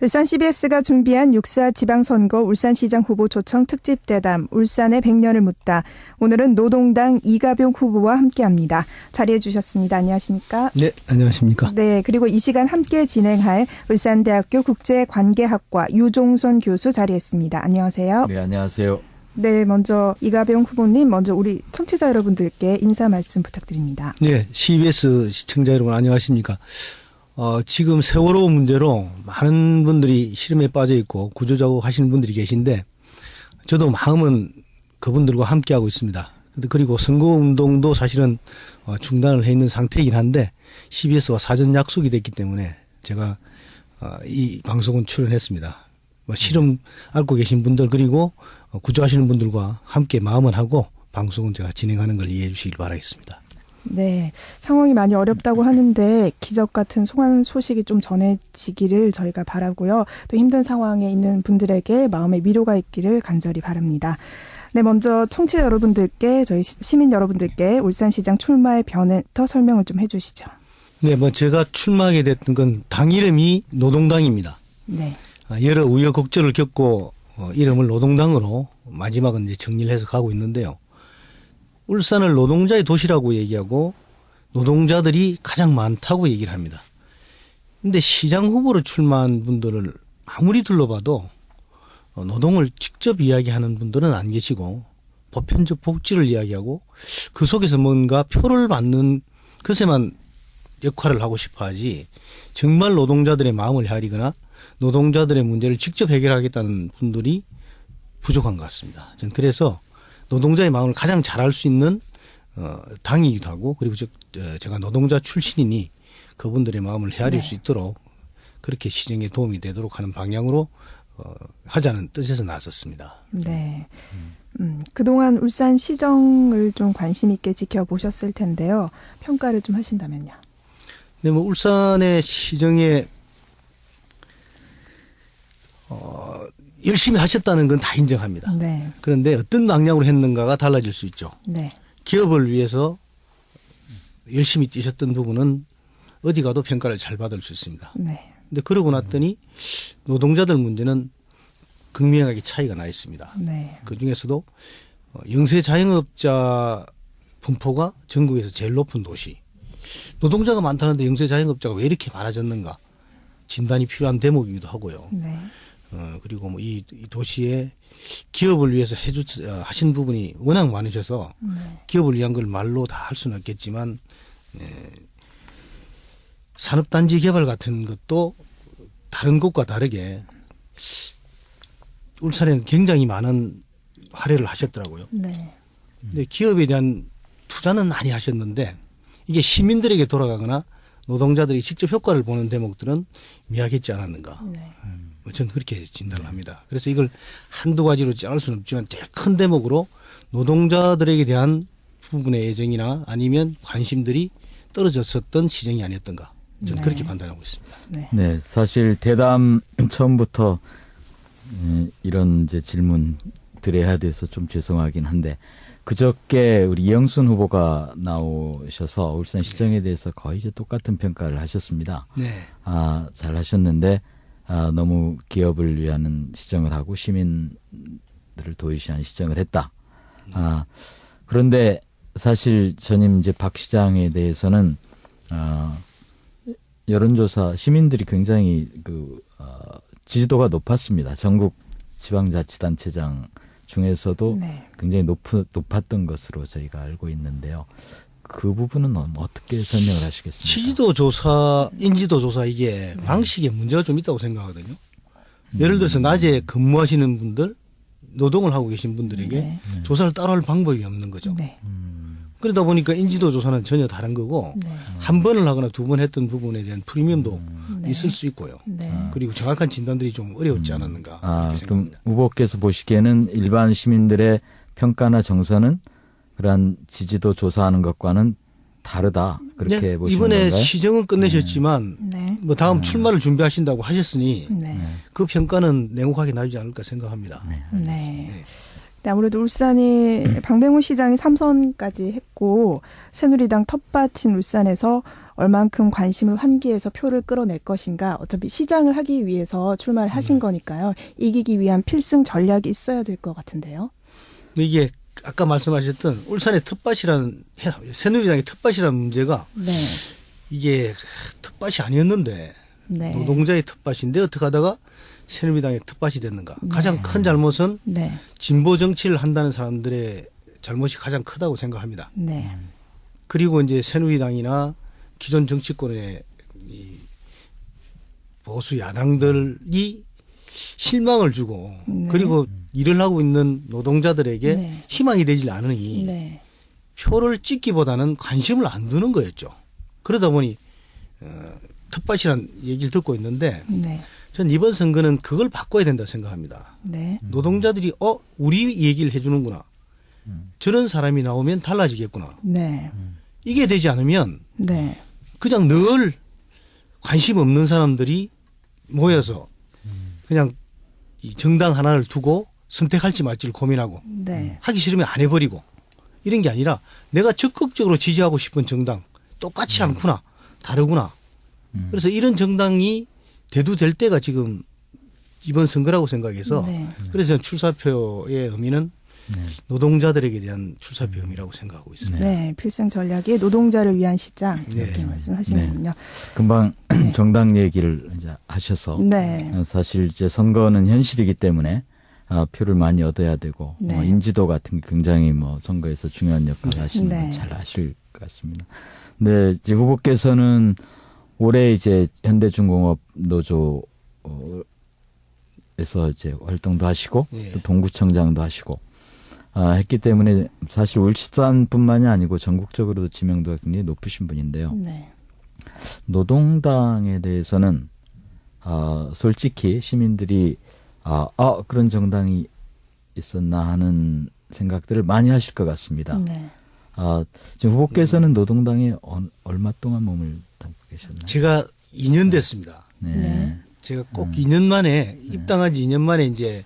울산 CBS가 준비한 6.4 지방선거 울산시장 후보 초청 특집 대담 울산의 100년을 묻다. 오늘은 노동당 이가병 후보와 함께합니다. 자리해 주셨습니다. 안녕하십니까? 네, 안녕하십니까? 네, 그리고 이 시간 함께 진행할 울산대학교 국제관계학과 유종선 교수 자리했습니다. 안녕하세요. 네, 안녕하세요. 네, 먼저 이가병 후보님, 먼저 우리 청취자 여러분들께 인사 말씀 부탁드립니다. 네, CBS 시청자 여러분 안녕하십니까? 지금 세월호 문제로 많은 분들이 시름에 빠져 있고 구조작업 하시는 분들이 계신데 저도 마음은 그분들과 함께하고 있습니다. 그리고 선거운동도 사실은 중단을 해 있는 상태이긴 한데 CBS와 사전 약속이 됐기 때문에 제가 이 방송은 출연했습니다. 시름 앓고 계신 분들 그리고 구조하시는 분들과 함께 마음은 하고 방송은 제가 진행하는 걸 이해해 주시길 바라겠습니다. 네, 상황이 많이 어렵다고 하는데 기적 같은 소환 소식이 좀 전해지기를 저희가 바라고요. 또 힘든 상황에 있는 분들에게 마음의 위로가 있기를 간절히 바랍니다. 네, 먼저 청취자 여러분들께 저희 시민 여러분들께 울산시장 출마의 변부터 설명을 좀 해주시죠. 네, 제가 출마하게 됐던 건 당 이름이 노동당입니다. 네. 여러 우여곡절을 겪고 이름을 노동당으로 마지막은 이제 정리를 해서 가고 있는데요. 울산을 노동자의 도시라고 얘기하고 노동자들이 가장 많다고 얘기를 합니다. 그런데 시장 후보로 출마한 분들을 아무리 둘러봐도 노동을 직접 이야기하는 분들은 안 계시고 보편적 복지를 이야기하고 그 속에서 뭔가 표를 받는 것에만 역할을 하고 싶어 하지 정말 노동자들의 마음을 헤아리거나 노동자들의 문제를 직접 해결하겠다는 분들이 부족한 것 같습니다. 저는 그래서 노동자의 마음을 가장 잘 알 수 있는 당이기도 하고 그리고 제가 노동자 출신이니 그분들의 마음을 헤아릴 수 있도록 그렇게 시정에 도움이 되도록 하는 방향으로 하자는 뜻에서 나섰습니다. 네. 그동안 울산 시정을 좀 관심 있게 지켜보셨을 텐데요. 평가를 좀 하신다면요. 네, 울산의 시정에 열심히 하셨다는 건 다 인정합니다. 네. 그런데 어떤 방향으로 했는가가 달라질 수 있죠. 네. 기업을 위해서 열심히 뛰셨던 부분은 어디 가도 평가를 잘 받을 수 있습니다. 네. 근데 그러고 났더니 노동자들 문제는 극명하게 차이가 나 있습니다. 네. 그중에서도 영세 자영업자 분포가 전국에서 제일 높은 도시. 노동자가 많다는데 영세 자영업자가 왜 이렇게 많아졌는가? 진단이 필요한 대목이기도 하고요. 네. 그리고 이 도시에 기업을 위해서 하신 부분이 워낙 많으셔서 기업을 위한 걸 말로 다 할 수는 없겠지만 산업단지 개발 같은 것도 다른 곳과 다르게 울산에는 굉장히 많은 할애를 하셨더라고요. 네. 근데 기업에 대한 투자는 많이 하셨는데 이게 시민들에게 돌아가거나 노동자들이 직접 효과를 보는 대목들은 미약했지 않았는가. 네. 저는 그렇게 진단을 합니다. 그래서 이걸 한두 가지로 짤 수는 없지만 제일 큰 대목으로 노동자들에게 대한 부분의 애정이나 아니면 관심들이 떨어졌었던 시정이 아니었던가. 저는 그렇게 판단하고 있습니다. 네. 네, 사실 대담 처음부터 이런 이제 질문 드려야 돼서 좀 죄송하긴 한데 그저께 우리 이영순 후보가 나오셔서 울산 시정에 대해서 거의 이제 똑같은 평가를 하셨습니다. 네. 잘 하셨는데 너무 기업을 위한 시정을 하고 시민들을 도외시한 시정을 했다. 그런데 사실 전임 이제 박 시장에 대해서는 여론조사 시민들이 굉장히 지지도가 높았습니다. 전국 지방자치단체장 중에서도 굉장히 높았던 것으로 저희가 알고 있는데요. 그 부분은 어떻게 설명을 하시겠습니까? 지지도 조사, 인지도 조사 이게 방식에 문제가 좀 있다고 생각하거든요. 예를 들어서 낮에 근무하시는 분들, 노동을 하고 계신 분들에게 조사를 따로 할 방법이 없는 거죠. 네. 그러다 보니까 인지도 조사는 전혀 다른 거고 한 번을 하거나 두 번 했던 부분에 대한 프리미엄도 있을 수 있고요. 그리고 정확한 진단들이 좀 어려웠지 않았는가. 그렇게 그럼 생각합니다. 후보께서 보시기에는 일반 시민들의 평가나 정서는 그러한 지지도 조사하는 것과는 다르다. 그렇게 보시는 이번에 건가요? 시정은 끝내셨지만 다음 출마를 준비하신다고 하셨으니 그 평가는 냉혹하게 나오지 않을까 생각합니다. 네. 아무래도 울산이 방배문 시장이 3선까지 했고 새누리당 텃밭인 울산에서 얼만큼 관심을 환기해서 표를 끌어낼 것인가. 어차피 시장을 하기 위해서 출마를 하신 거니까요. 이기기 위한 필승 전략이 있어야 될 것 같은데요. 이게 아까 말씀하셨던 울산의 텃밭이라는 새누리당의 텃밭이라는 문제가 네. 이게 텃밭이 아니었는데 네. 노동자의 텃밭인데 어떻게 하다가 새누리당의 텃밭이 됐는가. 가장 큰 잘못은 네. 진보 정치를 한다는 사람들의 잘못이 가장 크다고 생각합니다. 네. 그리고 이제 새누리당이나 기존 정치권의 이 보수 야당들이 실망을 주고 네. 그리고 일을 하고 있는 노동자들에게 네. 희망이 되질 않으니 네. 표를 찍기보다는 관심을 안 두는 거였죠. 그러다 보니 텃밭이라는 얘기를 듣고 있는데 네. 전 이번 선거는 그걸 바꿔야 된다 생각합니다. 네. 노동자들이 우리 얘기를 해주는구나. 저런 사람이 나오면 달라지겠구나. 네. 이게 되지 않으면 네. 그냥 늘 관심 없는 사람들이 모여서 그냥 이 정당 하나를 두고 선택할지 말지를 고민하고 네. 하기 싫으면 안 해버리고 이런 게 아니라 내가 적극적으로 지지하고 싶은 정당 똑같지 않구나. 다르구나. 그래서 이런 정당이 대두될 때가 지금 이번 선거라고 생각해서 네. 그래서 저는 출사표의 의미는 노동자들에게 대한 출사표 의미라고 생각하고 있습니다. 네. 필승 전략이 노동자를 위한 시장 이렇게 네. 말씀하시는군요. 금방 정당 얘기를 이제 하셔서 네. 사실 이제 선거는 현실이기 때문에 표를 많이 얻어야 되고 네. 인지도 같은 게 굉장히 선거에서 중요한 역할을 하시는 네. 건 잘 아실 것 같습니다. 네, 이제 후보께서는 올해 이제 현대중공업 노조에서 이제 활동도 하시고 예. 또 동구청장도 하시고 했기 때문에 사실 울산뿐만이 아니고 전국적으로도 지명도가 굉장히 높으신 분인데요. 네. 노동당에 대해서는 솔직히 시민들이 그런 정당이 있었나 하는 생각들을 많이 하실 것 같습니다. 네. 지금 후보께서는 노동당에 얼마 동안 몸을 담고 계셨나요? 제가 2년 됐습니다. 네. 네. 제가 꼭 2년 만에 입당한 지 2년 만에 이제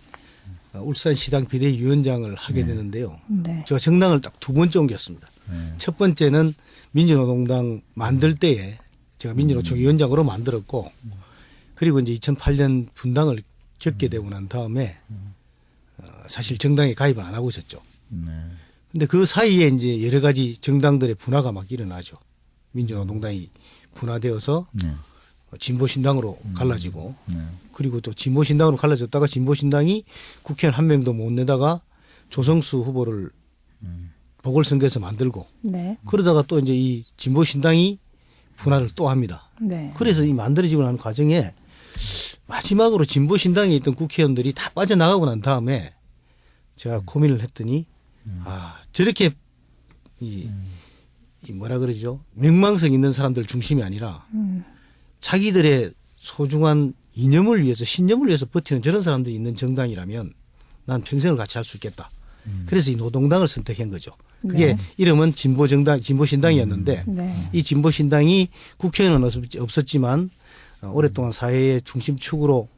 울산시당 비대위원장을 하게 되는데요. 네. 제가 정당을 딱 두 번째 옮겼습니다. 네. 첫 번째는 민주노동당 만들 때에 제가 민주노총 위원장으로 만들었고 그리고 이제 2008년 분당을 겪게 되고 난 다음에 사실 정당에 가입을 안 하고 있었죠. 네. 근데 그 사이에 이제 여러 가지 정당들의 분화가 막 일어나죠. 민주노동당이 분화되어서 네. 진보신당으로 갈라지고 네. 그리고 또 진보신당으로 갈라졌다가 진보신당이 국회의원 한 명도 못 내다가 조성수 후보를 보궐선거에서 만들고 네. 그러다가 또 이제 이 진보신당이 분화를 또 합니다. 네. 그래서 이 만들어지고 나는 과정에 마지막으로 진보신당에 있던 국회의원들이 다 빠져나가고 난 다음에 제가 고민을 했더니 저렇게 이 뭐라 그러죠? 명망성 있는 사람들 중심이 아니라 자기들의 소중한 이념을 위해서 신념을 위해서 버티는 저런 사람들이 있는 정당이라면 난 평생을 같이 할 수 있겠다. 그래서 이 노동당을 선택한 거죠. 그게 네. 이름은 진보신당이었는데 네. 이 진보신당이 국회의원은 없었지만 오랫동안 사회의 중심축으로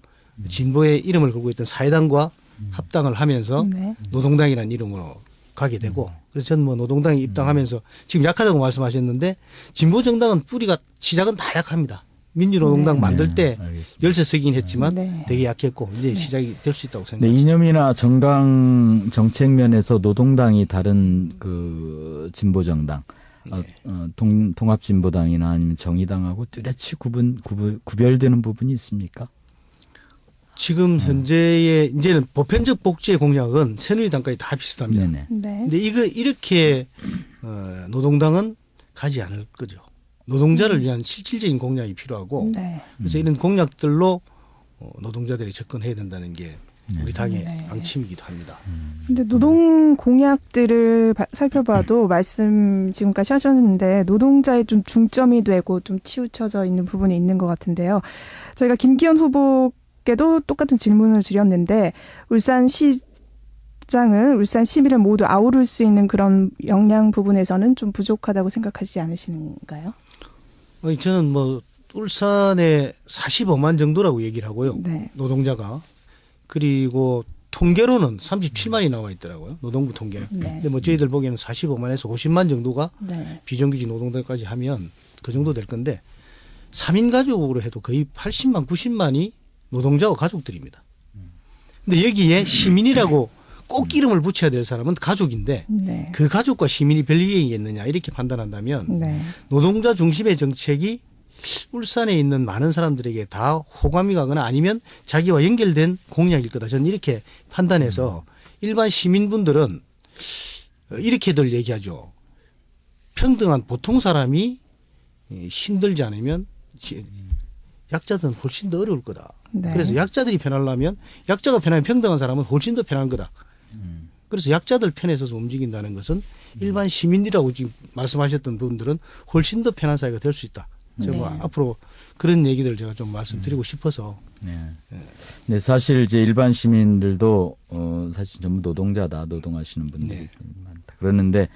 진보의 이름을 걸고 있던 사회당과 합당을 하면서 네. 노동당이라는 이름으로 가게 되고 그래서 저는 노동당에 입당하면서 지금 약하다고 말씀하셨는데 진보정당은 뿌리가 시작은 다 약합니다. 민주노동당 네. 만들 때 알겠습니다. 13석이긴 했지만 네. 되게 약했고 이제 시작이 될 수 있다고 네, 생각합니다. 이념이나 정강 정책 면에서 노동당이 다른 그 진보정당, 통합진보당이나 아니면 정의당하고 뚜렷이 구별되는 부분이 있습니까? 지금 현재의 이제는 보편적 복지의 공약은 새누리당까지 다 비슷합니다. 네네. 네. 근데 이렇게 노동당은 가지 않을 거죠. 노동자를 위한 실질적인 공약이 필요하고 네. 그래서 이런 공약들로 노동자들이 접근해야 된다는 게 우리 당의 네. 방침이기도 합니다. 근데 노동 공약들을 살펴봐도 말씀 지금까지 하셨는데 노동자에 좀 중점이 되고 좀 치우쳐져 있는 부분이 있는 것 같은데요. 저희가 김기현 후보께도 똑같은 질문을 드렸는데 울산시장은 울산 시민을 모두 아우를 수 있는 그런 역량 부분에서는 좀 부족하다고 생각하지 않으시는가요? 저는 울산에 45만 정도라고 얘기를 하고요. 네. 노동자가. 그리고 통계로는 37만이 나와 있더라고요. 노동부 통계. 네. 근데 저희들 보기에는 45만에서 50만 정도가 네. 비정규직 노동자까지 하면 그 정도 될 건데 3인 가족으로 해도 거의 80만 90만이 노동자와 가족들입니다. 근데 여기에 시민이라고 꼭 이름을 붙여야 될 사람은 가족인데 네. 그 가족과 시민이 별 이익이겠느냐 이렇게 판단한다면 네. 노동자 중심의 정책이 울산에 있는 많은 사람들에게 다 호감이 가거나 아니면 자기와 연결된 공약일 거다. 저는 이렇게 판단해서 일반 시민분들은 이렇게들 얘기하죠. 평등한 보통 사람이 힘들지 않으면 약자들은 훨씬 더 어려울 거다. 네. 그래서 약자들이 편하려면 약자가 편하면 평등한 사람은 훨씬 더 편한 거다. 그래서 약자들 편에 서서 움직인다는 것은 일반 시민이라고 지금 말씀하셨던 분들은 훨씬 더 편한 사회가 될 수 있다. 제가 뭐 네. 앞으로 그런 얘기들 제가 좀 말씀드리고 싶어서. 네. 네, 사실 이제 일반 시민들도 사실 전부 노동자다, 노동하시는 분들이 네. 많다. 그러는데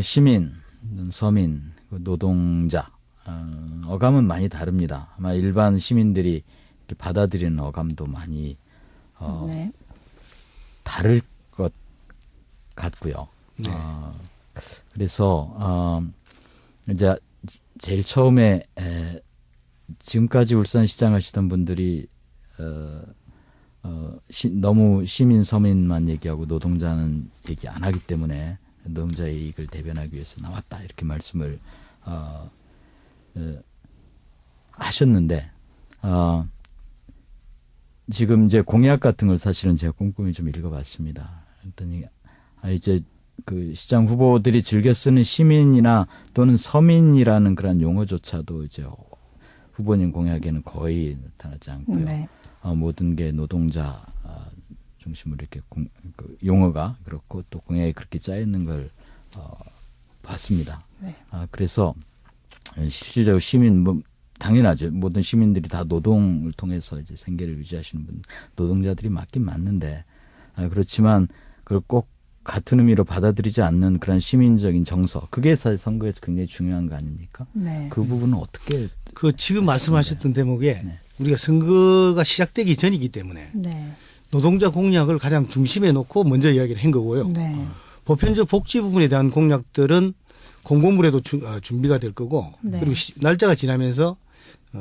시민, 서민, 노동자 어감은 많이 다릅니다. 아마 일반 시민들이 이렇게 받아들이는 어감도 많이 네. 다를 것 같고요. 네. 그래서 이제 제일 처음에 지금까지 울산시장 하시던 분들이 너무 시민 서민만 얘기하고 노동자는 얘기 안 하기 때문에 노동자의 이익을 대변하기 위해서 나왔다 이렇게 말씀을 하셨는데 지금 이제 공약 같은 걸 사실은 제가 꼼꼼히 좀 읽어봤습니다. 그랬더니 이제 그 시장 후보들이 즐겨 쓰는 시민이나 또는 서민이라는 그런 용어조차도 이제 후보님 공약에는 거의 나타나지 않고요. 네. 모든 게 노동자 중심으로 이렇게 그 용어가 그렇고 또 공약에 그렇게 짜 있는 걸 봤습니다. 네. 그래서 실질적으로 시민 당연하죠. 모든 시민들이 다 노동을 통해서 이제 생계를 유지하시는 분 노동자들이 맞긴 맞는데 그렇지만 그걸 꼭 같은 의미로 받아들이지 않는 그런 시민적인 정서 그게 사실 선거에서 굉장히 중요한 거 아닙니까? 네. 그 부분은 어떻게 그 지금 말씀하셨던 대목에 네. 우리가 선거가 시작되기 전이기 때문에 네. 노동자 공약을 가장 중심에 놓고 먼저 이야기를 한 거고요. 네. 보편적 복지 부분에 대한 공약들은 공고물에도 준비가 될 거고 네. 그리고 날짜가 지나면서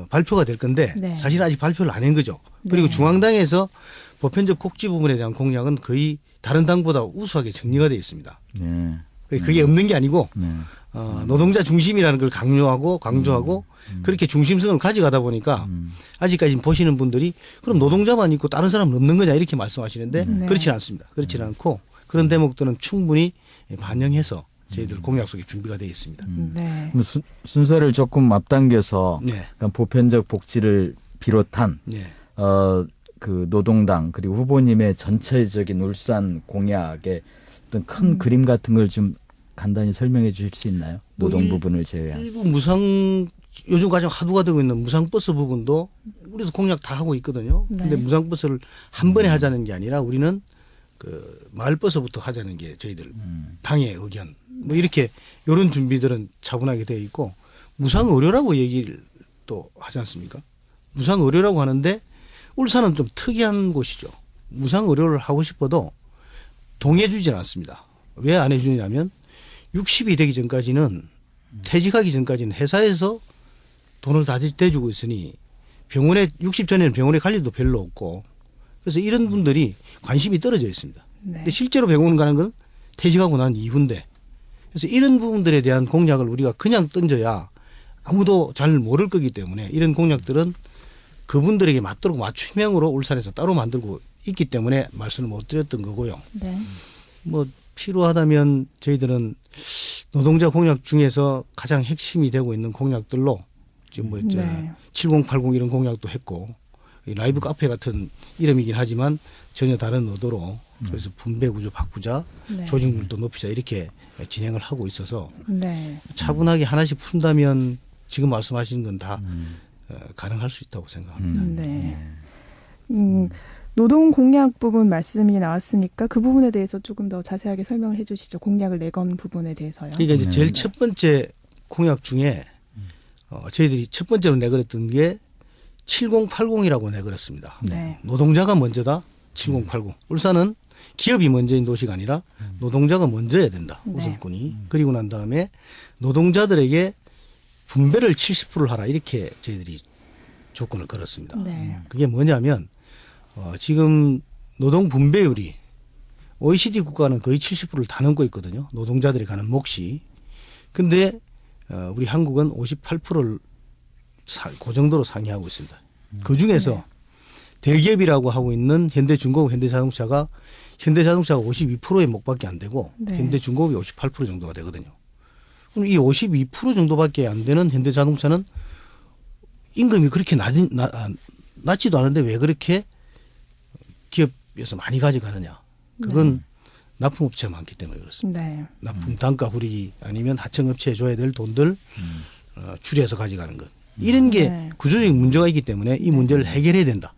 발표가 될 건데 네. 사실 아직 발표를 안 한 거죠. 그리고 네. 중앙당에서 보편적 복지 부분에 대한 공약은 거의 다른 당보다 우수하게 정리가 되어 있습니다. 네. 그게 없는 게 아니고 네. 노동자 중심이라는 걸 강조하고 그렇게 중심성을 가져가다 보니까 아직까지 보시는 분들이 그럼 노동자만 있고 다른 사람은 없는 거냐 이렇게 말씀하시는데 네. 그렇지는 않습니다. 그렇지는 않고 그런 대목들은 충분히 반영해서 저희들 공약 속에 준비가 되어 있습니다. 네. 그럼 순서를 조금 앞당겨서 네. 그러니까 보편적 복지를 비롯한 네. 그 노동당 그리고 후보님의 전체적인 울산 공약의 어떤 큰 그림 같은 걸 좀 간단히 설명해 주실 수 있나요? 노동 부분을 제외한. 일부 무상 요즘 가장 화두가 되고 있는 무상버스 부분도 우리도 공약 다 하고 있거든요. 네. 근데 무상버스를 한 번에 하자는 게 아니라 우리는 그 마을버스부터 하자는 게 저희들 당의 의견. 뭐 이렇게 이런 준비들은 차분하게 되어 있고 무상의료라고 얘기를 또 하지 않습니까? 무상의료라고 하는데 울산은 좀 특이한 곳이죠. 무상의료를 하고 싶어도 동의해 주질 않습니다. 왜 안 해주냐면 60이 되기 전까지는 퇴직하기 전까지는 회사에서 돈을 다 대주고 있으니 병원에 60 전에는 병원에 갈 일도 별로 없고 그래서 이런 분들이 관심이 떨어져 있습니다. 네. 근데 실제로 병원 가는 건 퇴직하고 난 이후인데 그래서 이런 부분들에 대한 공약을 우리가 그냥 던져야 아무도 잘 모를 거기 때문에 이런 공약들은 그분들에게 맞도록 맞춤형으로 울산에서 따로 만들고 있기 때문에 말씀을 못 드렸던 거고요. 네. 뭐 필요하다면 저희들은 노동자 공약 중에서 가장 핵심이 되고 있는 공약들로 지금 뭐 네. 7080 이런 공약도 했고 라이브 카페 같은 이름이긴 하지만 전혀 다른 의도로 그래서 분배 구조 바꾸자 네. 조직률도 높이자 이렇게 진행을 하고 있어서 네. 차분하게 하나씩 푼다면 지금 말씀하신 건 다 가능할 수 있다고 생각합니다. 네. 노동 공약 부분 말씀이 나왔으니까 그 부분에 대해서 조금 더 자세하게 설명을 해 주시죠. 공약을 내건 부분에 대해서요. 그러니까 이제 제일 첫 번째 공약 중에 저희들이 첫 번째로 내걸었던 게 7080이라고 내걸었습니다. 네. 노동자가 먼저다. 7080. 울산은 기업이 먼저인 도시가 아니라 노동자가 먼저야 된다. 네. 우선권이. 그리고 난 다음에 노동자들에게 분배를 70%를 하라. 이렇게 저희들이 조건을 걸었습니다. 네. 그게 뭐냐면 지금 노동 분배율이 OECD 국가는 거의 70%를 다 넘고 있거든요. 노동자들이 가는 몫이. 근데 우리 한국은 58%를 그 정도로 상회하고 있습니다. 그중에서 대기업이라고 하고 있는 현대중공업, 현대자동차가 52%의 몫밖에 안 되고 네. 현대중공업이 58% 정도가 되거든요. 그럼 이 52% 정도밖에 안 되는 현대자동차는 임금이 그렇게 낮지도 않은데 왜 그렇게 기업에서 많이 가져가느냐. 그건 납품업체가 많기 때문에 그렇습니다. 네. 납품 단가 후리기 아니면 하청업체에 줘야 될 돈들 줄여서 가져가는 것. 이런 게 네. 구조적인 문제가 있기 때문에 이 문제를 해결해야 된다.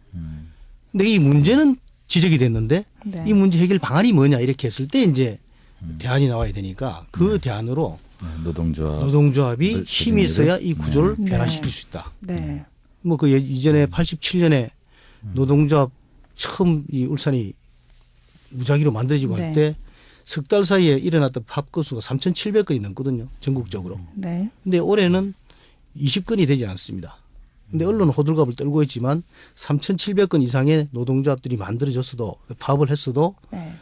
근데 이 문제는 지적이 됐는데 네. 이 문제 해결 방안이 뭐냐 이렇게 했을 때 이제 대안이 나와야 되니까 그 대안으로 노동조합이 힘이 있어야 이 구조를 네. 변화시킬 수 있다. 네. 뭐 그 이전에 87년에 노동조합 처음 이 울산이 무작위로 만들어지고 네. 할 때 석 달 사이에 일어났던 파업 건수가 3,700건이 넘거든요. 전국적으로. 네. 근데 올해는 20건이 되지 않습니다. 근데 언론은 호들갑을 떨고 있지만 3,700건 이상의 노동조합들이 만들어졌어도 파업을 했어도 네.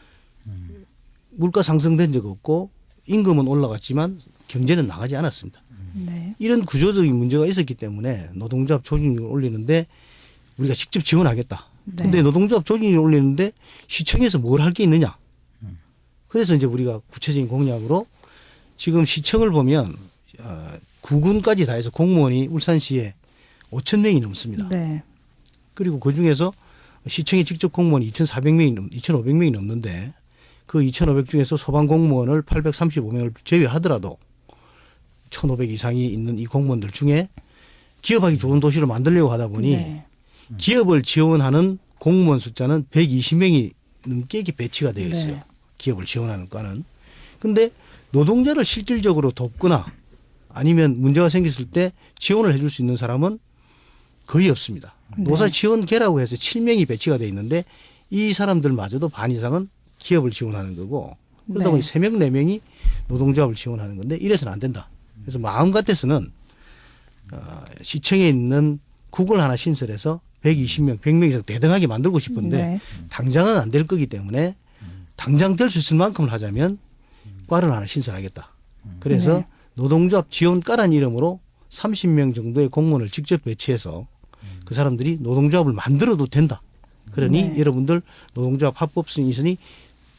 물가 상승된 적 없고 임금은 올라갔지만 경제는 나가지 않았습니다. 네. 이런 구조적인 문제가 있었기 때문에 노동조합 조직률을 올리는데 우리가 직접 지원하겠다. 네. 근데 노동조합 조직률을 올리는데 시청에서 뭘 할 게 있느냐. 그래서 이제 우리가 구체적인 공약으로 지금 시청을 보면 구군까지 다 해서 공무원이 울산시에 5,000명이 넘습니다. 네. 그리고 그중에서 시청에 직접 공무원이 2,500명이 넘는데 그 2,500 중에서 소방 공무원을 835명을 제외하더라도 1,500 이상이 있는 이 공무원들 중에 기업하기 좋은 도시를 만들려고 하다 보니 네. 기업을 지원하는 공무원 숫자는 120명이 넘게 배치가 되어 있어요. 네. 기업을 지원하는 과는. 근데 노동자를 실질적으로 돕거나 아니면 문제가 생겼을 때 지원을 해줄 수 있는 사람은 거의 없습니다. 네. 노사 지원계라고 해서 7명이 배치가 되어 있는데 이 사람들마저도 반 이상은 기업을 지원하는 거고 그러다 네. 보니 3명, 4명이 노동조합을 지원하는 건데 이래서는 안 된다. 그래서 마음 같아서는 시청에 있는 국을 하나 신설해서 120명, 100명 이상 대등하게 만들고 싶은데 네. 당장은 안 될 거기 때문에 당장 될 수 있을 만큼을 하자면 과를 하나 신설하겠다. 그래서 네. 노동조합 지원과라는 이름으로 30명 정도의 공무원을 직접 배치해서 그 사람들이 노동조합을 만들어도 된다. 그러니 네. 여러분들 노동조합 합법성 있으니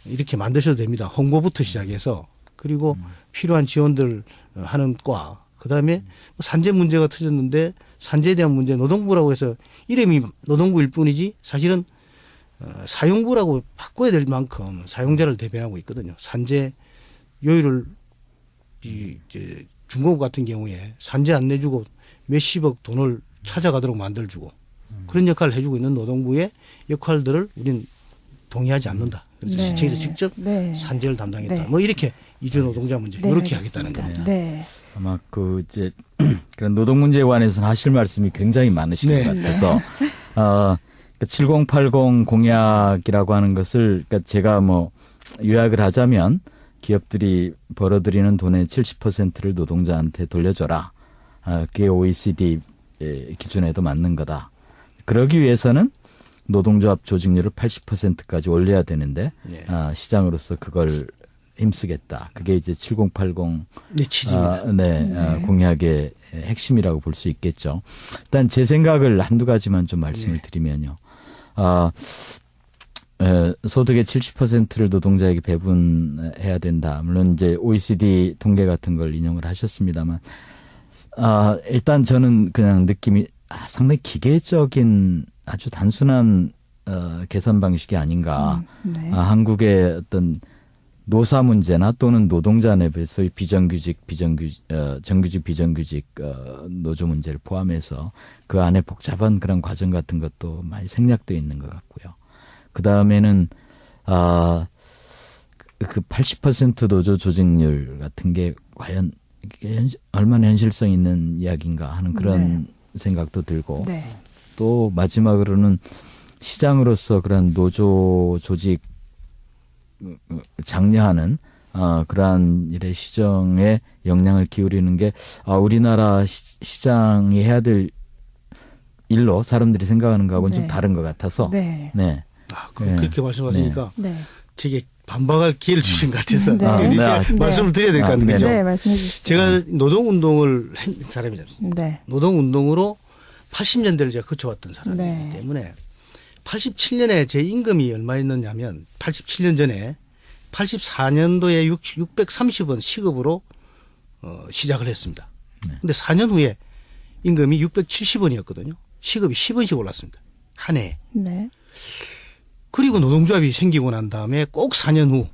이렇게 만드셔도 됩니다. 홍보부터 시작해서 그리고 필요한 지원들 하는 과. 그다음에 산재 문제가 터졌는데 산재에 대한 문제 노동부라고 해서 이름이 노동부일 뿐이지 사실은 사용부라고 바꿔야 될 만큼 사용자를 대변하고 있거든요. 산재 요율을 이제 중공업 같은 경우에 산재 안 내주고 몇십억 돈을 찾아가도록 만들어주고 그런 역할을 해주고 있는 노동부의 역할들을 우리는 동의하지 않는다. 그래서 네. 시청에서 직접 네. 산재를 담당했다. 네. 뭐 이렇게 이주 노동자 문제 네, 이렇게 알겠습니다. 하겠다는 겁니다. 네. 아마 그 이제 그런 노동 문제에 관해서는 하실 말씀이 굉장히 많으신 네. 것 같아서 7080 공약이라고 하는 것을 그러니까 제가 뭐 요약을 하자면 기업들이 벌어들이는 돈의 70%를 노동자한테 돌려줘라. 그게 OECD 기준에도 맞는 거다. 그러기 위해서는 노동조합 조직률을 80%까지 올려야 되는데 네. 시장으로서 그걸 힘쓰겠다. 그게 이제 7080 네, 취지입니다. 공약의 핵심이라고 볼 수 있겠죠. 일단 제 생각을 한두 가지만 좀 말씀을 드리면요. 소득의 70%를 노동자에게 배분해야 된다. 물론 이제 OECD 통계 같은 걸 인용을 하셨습니다만, 일단 저는 그냥 느낌이 상당히 기계적인 아주 단순한 계산 방식이 아닌가. 네. 한국의 어떤 노사 문제나 또는 노동자 내부에서의 비정규직, 정규직, 비정규직 노조 문제를 포함해서 그 안에 복잡한 그런 과정 같은 것도 많이 생략되어 있는 것 같고요. 그 다음에는 그 80% 노조 조직률 같은 게 과연 이게 얼마나 현실성 있는 이야기인가 하는 그런 생각도 들고 네. 또 마지막으로는 시장으로서 그런 노조 조직 장려하는 그러한 일의 시정에 영향을 기울이는 게 우리나라 시장이 해야 될 일로 사람들이 생각하는 거하고는 네. 좀 다른 것 같아서 네. 네. 네. 그렇게 말씀하시니까 네. 제게 반박할 기회를 주신 것 같아서 네. 이제 네. 말씀을 드려야 될 것 같은데 네. 그죠? 네, 말씀해 주시죠. 제가 노동운동을 한 사람이지 않습니까? 네. 노동운동으로 80년대를 제가 거쳐왔던 사람이기 네. 때문에 87년에 제 임금이 얼마였느냐면 87년 전에 84년도에 630원 시급으로 시작을 했습니다. 근데 4년 후에 임금이 670원이었거든요. 시급이 10원씩 올랐습니다. 한 해에. 네. 그리고 노동조합이 생기고 난 다음에 꼭 4년 후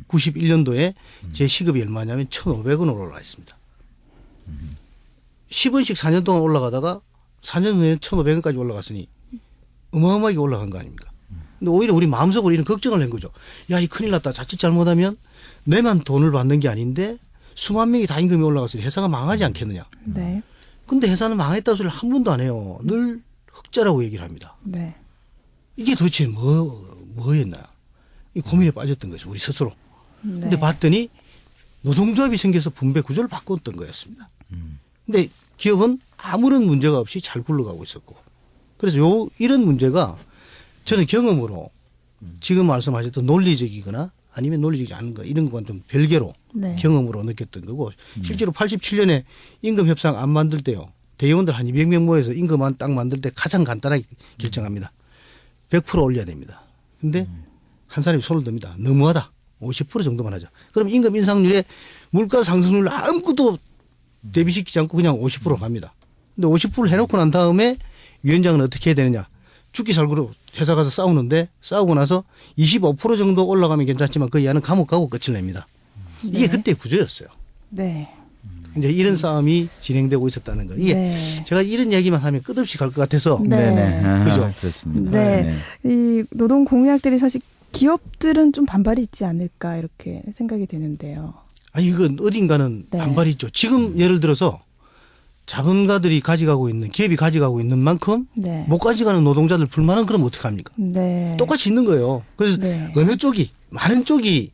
91년도에 제 시급이 얼마냐면 1,500원으로 올라 있습니다. 10원씩 4년 동안 올라가다가 4년 후에 1,500원까지 올라갔으니 어마어마하게 올라간 거 아닙니까? 근데 오히려 우리 마음속으로 이런 걱정을 낸 거죠. 야, 이 큰일 났다. 자칫 잘못하면 내만 돈을 받는 게 아닌데 수만 명이 다 임금이 올라갔으니 회사가 망하지 않겠느냐. 네. 근데 회사는 망했다는 소리를 한 번도 안 해요. 늘 흑자라고 얘기를 합니다. 네. 이게 도대체 뭐였나. 이 고민에 빠졌던 거죠. 우리 스스로. 네. 근데 봤더니 노동조합이 생겨서 분배 구조를 바꿨던 거였습니다. 근데 기업은 아무런 문제가 없이 잘 굴러가고 있었고. 그래서 이런 문제가 저는 경험으로 지금 말씀하셨던 논리적이거나 아니면 논리적이지 않은 거 이런 건 좀 별개로 네. 경험으로 느꼈던 거고 실제로 87년에 임금 협상 안 만들 때요. 대의원들 한 200명 모여서 임금안 딱 만들 때 가장 간단하게 결정합니다. 100% 올려야 됩니다. 근데 한 사람이 손을 듭니다. 너무하다. 50% 정도만 하자. 그럼 임금 인상률에 물가 상승률 아무것도 대비시키지 않고 그냥 50% 갑니다. 근데 50% 해놓고 난 다음에 위원장은 어떻게 해야 되느냐. 죽기 살고로 회사 가서 싸우는데 싸우고 나서 25% 정도 올라가면 괜찮지만 그 이하는 감옥 가고 끝을 냅니다. 이게 네. 그때 구조였어요. 네. 이제 이런 싸움이 진행되고 있었다는 거. 이게 네. 제가 이런 얘기만 하면 끝없이 갈 것 같아서 네. 네네. 그죠? 그렇습니다. 네. 이 노동 공약들이 사실 기업들은 좀 반발이 있지 않을까 이렇게 생각이 되는데요. 아니 이건 어딘가는 네. 반발이 있죠. 지금 예를 들어서 자본가들이 가져가고 있는 기업이 가져가고 있는 만큼 네. 못 가져가는 노동자들 불만은 그럼 어떡합니까? 네. 똑같이 있는 거예요. 그래서 네. 어느 쪽이 많은 쪽이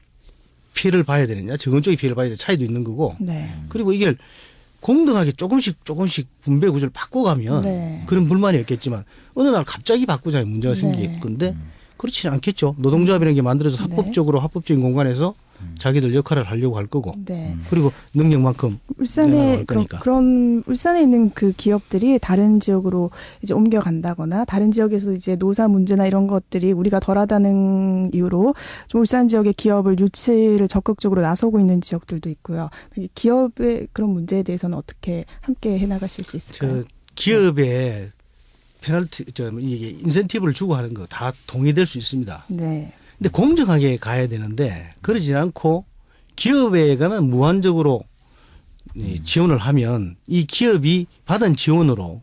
피해를 봐야 되느냐 적은 쪽이 피해를 봐야 되는 차이도 있는 거고 네. 그리고 이게 공정하게 조금씩 분배 구조를 바꿔가면 네. 그런 불만이 없겠지만 어느 날 갑자기 바꾸자니 문제가 네. 생길 건데 그렇지는 않겠죠. 노동조합이라는 게 만들어서 네. 합법적인 공간에서 자기들 역할을 하려고 할 거고 네. 그리고 능력만큼 울산에 내놔갈 거니까. 그런 울산에 있는 그 기업들이 다른 지역으로 이제 옮겨간다거나 다른 지역에서 이제 노사 문제나 이런 것들이 우리가 덜하다는 이유로 좀 울산 지역의 기업을 유치를 적극적으로 나서고 있는 지역들도 있고요. 기업의 그런 문제에 대해서는 어떻게 함께 해나가실 수 있을까요? 저 기업에 페널티 이게 인센티브를 주고 하는 거 다 동의될 수 있습니다. 네. 근데 공정하게 가야 되는데 그러지 않고 기업에 가면 무한적으로 이 지원을 하면 이 기업이 받은 지원으로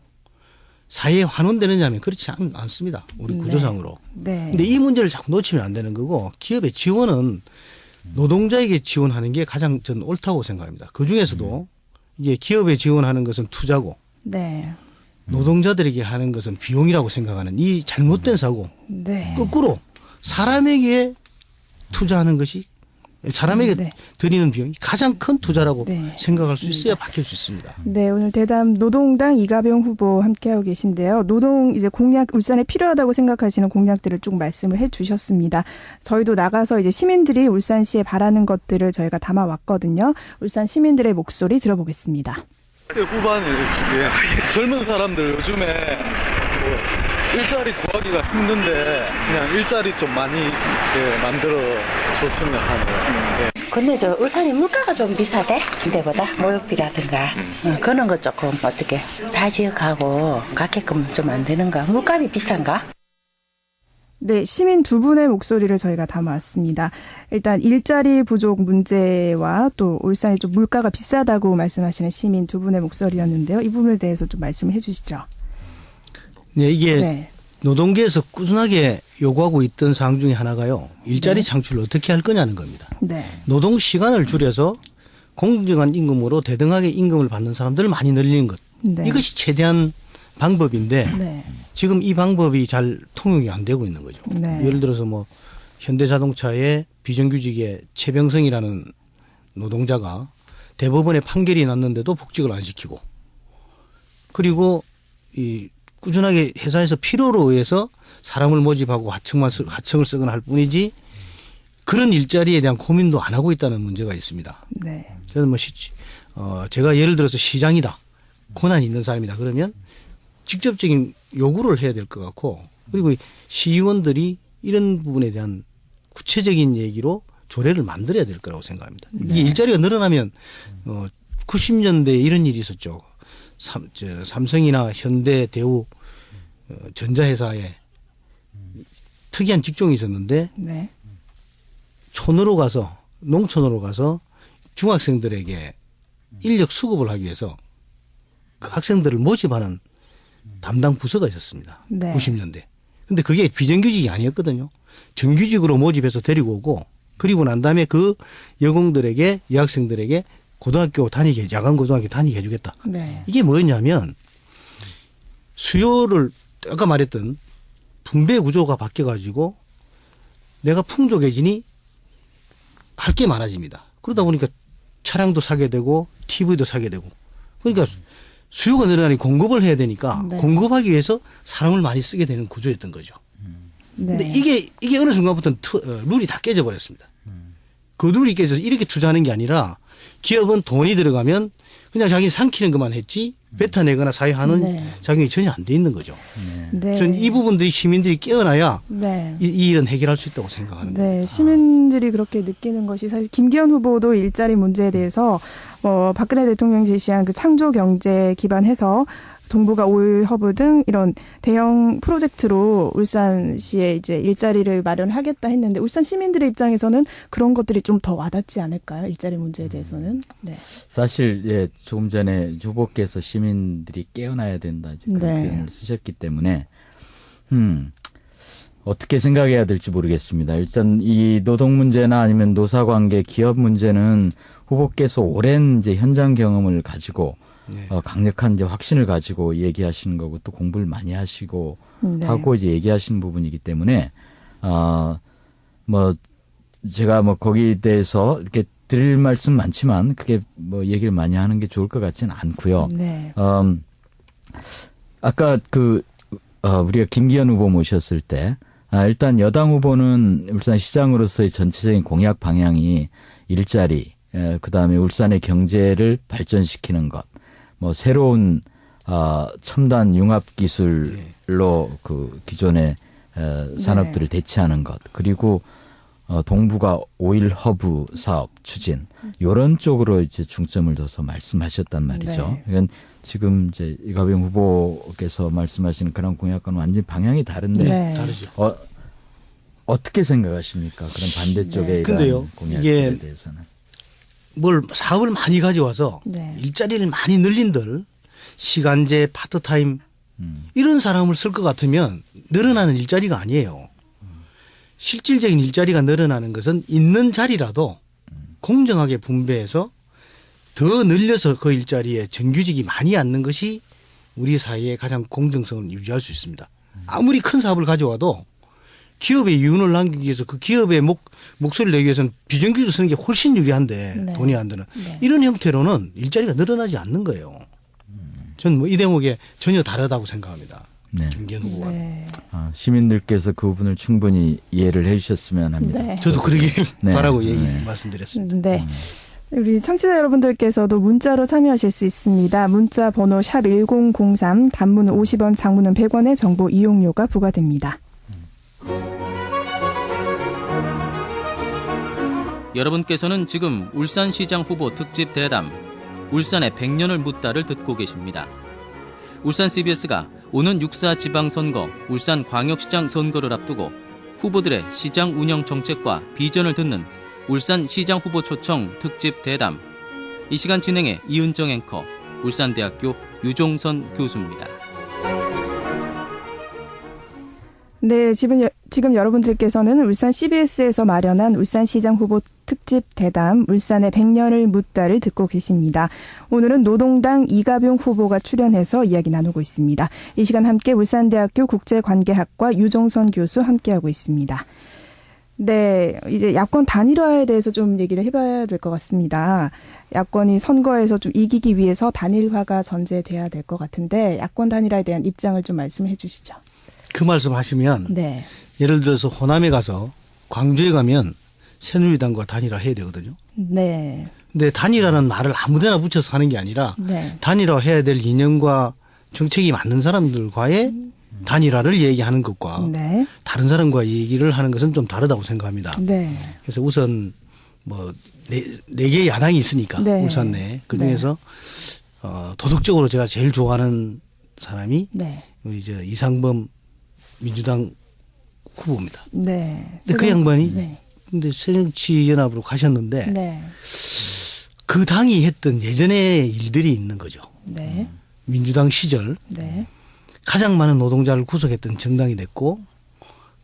사회에 환원되느냐 하면 그렇지 않습니다. 우리 네. 구조상으로. 네. 근데 이 문제를 자꾸 놓치면 안 되는 거고 기업의 지원은 노동자에게 지원하는 게 가장 저는 옳다고 생각합니다. 그중에서도 이게 기업에 지원하는 것은 투자고 네. 노동자들에게 하는 것은 비용이라고 생각하는 이 잘못된 사고 네. 거꾸로 사람에게 투자하는 것이 사람에게 네. 드리는 비용이 가장 큰 투자라고 네, 생각할 수 맞습니다. 있어야 바뀔 수 있습니다. 네, 오늘 대담 노동당 이가병 후보 함께하고 계신데요. 노동 이제 공약 울산에 필요하다고 생각하시는 공약들을 쭉 말씀을 해주셨습니다. 저희도 나가서 이제 시민들이 울산시에 바라는 것들을 저희가 담아왔거든요. 울산 시민들의 목소리 들어보겠습니다. 10대 후반의 시기에 젊은 사람들 요즘에 뭐 일자리 구하기가 힘든데 그냥 일자리 좀 많이 만들어 줬으면 하네요. 근데 저 울산이 물가가 좀 비싸대? 그때보다 모욕비라든가 그런 거 조금 어떻게 다 지역하고 가게끔 좀 안 되는가? 물값이 비싼가? 네, 시민 두 분의 목소리를 저희가 담아왔습니다. 일단 일자리 부족 문제와 또 울산이 좀 물가가 비싸다고 말씀하시는 시민 두 분의 목소리였는데요. 이 부분에 대해서 좀 말씀을 해주시죠. 네, 이게 네. 노동계에서 꾸준하게 요구하고 있던 사항 중에 하나가요. 일자리 네. 창출을 어떻게 할 거냐는 겁니다. 네. 노동 시간을 줄여서 공정한 임금으로 대등하게 임금을 받는 사람들을 많이 늘리는 것. 네. 이것이 최대한 방법인데 네. 지금 이 방법이 잘 통용이 안 되고 있는 거죠. 네. 예를 들어서 뭐 현대자동차의 비정규직의 최병성이라는 노동자가 대법원에 판결이 났는데도 복직을 안 시키고, 그리고 이 꾸준하게 회사에서 필요로 의해서 사람을 모집하고 하청을 쓰거나 할 뿐이지 그런 일자리에 대한 고민도 안 하고 있다는 문제가 있습니다. 네. 저는 뭐 제가 예를 들어서 시장이다, 권한이 있는 사람이다 그러면 직접적인 요구를 해야 될 것 같고, 그리고 시의원들이 이런 부분에 대한 구체적인 얘기로 조례를 만들어야 될 거라고 생각합니다. 이게 일자리가 늘어나면 90년대에 이런 일이 있었죠. 삼성이나 현대, 대우, 전자회사에 특이한 직종이 있었는데 네. 촌으로 가서, 농촌으로 가서 중학생들에게 인력 수급을 하기 위해서 그 학생들을 모집하는 담당 부서가 있었습니다. 네. 90년대. 근데 그게 비정규직이 아니었거든요. 정규직으로 모집해서 데리고 오고, 그리고 난 다음에 그 여공들에게, 여학생들에게 고등학교 다니게, 야간 고등학교 다니게 해주겠다. 네. 이게 뭐였냐면 수요를, 아까 말했던 분배 구조가 바뀌어가지고 내가 풍족해지니 할 게 많아집니다. 그러다 보니까 차량도 사게 되고 TV도 사게 되고, 그러니까 수요가 늘어나니 공급을 해야 되니까 네. 공급하기 위해서 사람을 많이 쓰게 되는 구조였던 거죠. 네. 근데 이게 어느 순간부터 룰이 다 깨져버렸습니다. 그 룰이 깨져서 이렇게 투자하는 게 아니라 기업은 돈이 들어가면 그냥 자기 삼키는 것만 했지 뱉어내거나 사회하는 네. 작용이 전혀 안 돼 있는 거죠. 네. 전 이 부분들이 시민들이 깨어나야 네. 이 일은 해결할 수 있다고 생각하는 네, 겁니다. 시민들이 그렇게 느끼는 것이 사실 김기현 후보도 일자리 문제에 대해서 박근혜 대통령이 제시한 그 창조 경제 기반해서 동부가 오일 허브 등 이런 대형 프로젝트로 울산시에 이제 일자리를 마련하겠다 했는데, 울산 시민들의 입장에서는 그런 것들이 좀 더 와닿지 않을까요? 일자리 문제에 대해서는. 네. 사실 예, 조금 전에 후보께서 시민들이 깨어나야 된다 이제 그런 네. 표현을 쓰셨기 때문에 어떻게 생각해야 될지 모르겠습니다. 일단 이 노동 문제나 아니면 노사관계, 기업 문제는 후보께서 오랜 이제 현장 경험을 가지고 네. 강력한 이제 확신을 가지고 얘기하시는 거고, 또 공부를 많이 하시고 네. 하고 이제 얘기하시는 부분이기 때문에 뭐 제가 뭐 거기에 대해서 이렇게 드릴 말씀 많지만 그게 뭐 얘기를 많이 하는 게 좋을 것 같지는 않고요. 네. 아까 우리가 김기현 후보 모셨을 때 일단 여당 후보는 울산시장으로서의 전체적인 공약 방향이 일자리, 그다음에 울산의 경제를 발전시키는 것, 뭐 새로운 첨단 융합 기술로 그 기존의 산업들을 대체하는 것, 그리고 동부가 오일 허브 사업 추진, 이런 쪽으로 이제 중점을 둬서 말씀하셨단 말이죠. 네. 이건 지금 이제 이가병 후보께서 말씀하시는 그런 공약과는 완전히 방향이 다른데 네. 다르죠. 어떻게 생각하십니까? 그런 반대쪽에 네. 근데요, 공약에 이게 대해서는. 뭘 사업을 많이 가져와서 네. 일자리를 많이 늘린들 시간제, 파트타임 이런 사람을 쓸 것 같으면 늘어나는 일자리가 아니에요. 실질적인 일자리가 늘어나는 것은 있는 자리라도 공정하게 분배해서 더 늘려서 그 일자리에 정규직이 많이 앉는 것이 우리 사회의 가장 공정성을 유지할 수 있습니다. 아무리 큰 사업을 가져와도 기업의 이윤을 남기기 위해서 그 기업의 목소리를 내기 위해서는 비정규직 쓰는 게 훨씬 유리한데 네. 돈이 안 드는 네. 이런 형태로는 일자리가 늘어나지 않는 거예요. 저는 뭐 이 대목에 전혀 다르다고 생각합니다. 네. 김기현 후보가. 네. 시민들께서 그 부분을 충분히 이해를 해주셨으면 합니다. 네. 저도 그러길 네. 바라고 네. 말씀드렸습니다. 네. 우리 청취자 여러분들께서도 문자로 참여하실 수 있습니다. 문자 번호 샵 1003, 단문은 50원, 장문은 100원의 정보 이용료가 부과됩니다. 여러분께서는 지금 울산시장 후보 특집 대담 울산의 100년을 묻다를 듣고 계십니다. 울산 CBS가 오는 6.4 지방선거, 울산광역시장 선거를 앞두고 후보들의 시장 운영 정책과 비전을 듣는 울산시장 후보 초청 특집 대담. 이 시간 진행해 이은정 앵커, 울산대학교 유종선 교수입니다. 네, 지금 여러분들께서는 울산 CBS에서 마련한 울산시장 후보 특집 대담 울산의 100년을 묻다를 듣고 계십니다. 오늘은 노동당 이가병 후보가 출연해서 이야기 나누고 있습니다. 이 시간 함께 울산대학교 국제관계학과 유종선 교수 함께하고 있습니다. 네, 이제 야권 단일화에 대해서 좀 얘기를 해봐야 될 것 같습니다. 야권이 선거에서 좀 이기기 위해서 단일화가 전제돼야 될 것 같은데 야권 단일화에 대한 입장을 좀 말씀해 주시죠. 그 말씀하시면 네, 예를 들어서 호남에 가서 광주에 가면 새누리당과 단일화 해야 되거든요. 네, 근데 단일화는 말을 아무데나 붙여서 하는 게 아니라 네, 단일화 해야 될 이념과 정책이 맞는 사람들과의 단일화를 얘기하는 것과 네, 다른 사람과 얘기를 하는 것은 좀 다르다고 생각합니다. 네, 그래서 우선 뭐 네 개의 야당이 있으니까 네. 울산 내에 그 중에서 도덕적으로 제가 제일 좋아하는 사람이 네, 우리 이상범 민주당 후보입니다. 네. 근데 그 양반이 네, 근데 새정치연합으로 가셨는데 네, 그 당이 했던 예전의 일들이 있는 거죠. 네, 민주당 시절 네, 가장 많은 노동자를 구속했던 정당이 됐고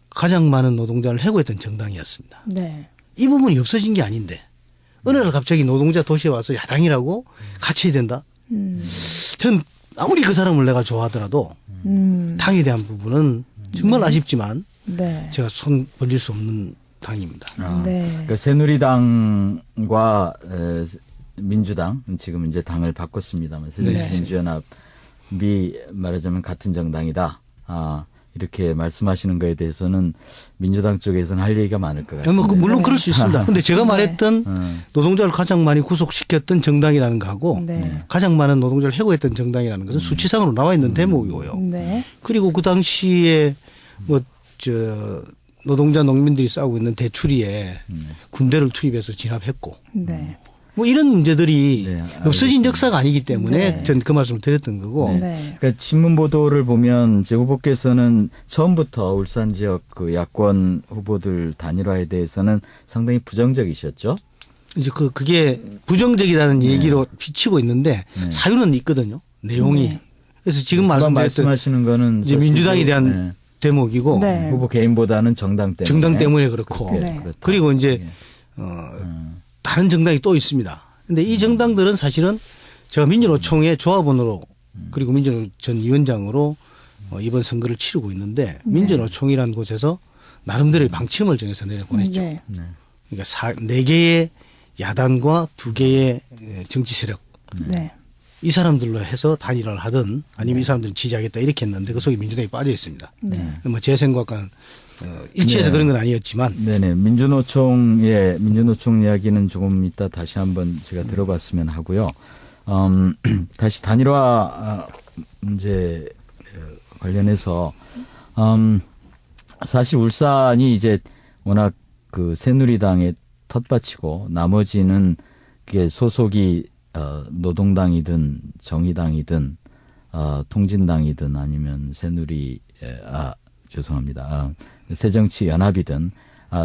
가장 많은 노동자를 해고했던 정당이었습니다. 네, 이 부분이 없어진 게 아닌데 어느 날 갑자기 노동자 도시에 와서 야당이라고 같이 해야 된다. 전 아무리 그 사람을 내가 좋아하더라도 당에 대한 부분은 정말 아쉽지만 네, 제가 손 벌릴 수 없는 당입니다. 네. 그러니까 새누리당과 민주당 지금 이제 당을 바꿨습니다만 새정치민주연합이 말하자면 같은 정당이다. 이렇게 말씀하시는 거에 대해서는 민주당 쪽에서는 할 얘기가 많을 것 같아요. 물론 그럴 수 있습니다. 근데 제가 네. 말했던 노동자를 가장 많이 구속시켰던 정당이라는 거하고 네. 가장 많은 노동자를 해고했던 정당이라는 것은 수치상으로 나와 있는 대목이고요. 네. 그리고 그 당시에 노동자 농민들이 싸우고 있는 대추리에 군대를 투입해서 진압했고 네. 뭐 이런 문제들이 네, 없어진 역사가 아니기 때문에 네. 전 그 말씀을 드렸던 거고 네. 그러니까 신문 보도를 보면 제 후보께서는 처음부터 울산 지역 그 야권 후보들 단일화에 대해서는 상당히 부정적이셨죠. 이제 그게 부정적이라는 얘기로 비치고 있는데 네. 사유는 있거든요. 내용이. 네. 그래서 지금 말씀하시는 거는 이제 민주당에 대한 대목이고 네. 후보 개인보다는 정당 때문에 정당 때문에 그렇고 그렇게 네. 그렇다. 그리고 이제 예. 다른 정당이 또 있습니다. 근데 이 정당들은 사실은 제가 민주노총의 조합원으로 그리고 민주노총 전 위원장으로 이번 선거를 치르고 있는데 민주노총이라는 곳에서 나름대로의 방침을 정해서 내려보냈죠. 네. 네. 그러니까 4개의 야당과 2개의 정치 세력 네. 이 사람들로 해서 단일화를 하든 아니면 이 사람들은 지지하겠다 이렇게 했는데 그 속에 민주당이 빠져 있습니다. 네. 뭐 제 생각과는 일치해서 네. 그런 건 아니었지만 네네. 민주노총 이야기는 조금 이따 다시 한번 제가 들어봤으면 하고요. 다시 단일화 문제 관련해서 사실 울산이 이제 워낙 그 새누리당의 텃밭이고 나머지는 그게 소속이 노동당이든 정의당이든 통진당이든 아니면 죄송합니다. 새정치연합이든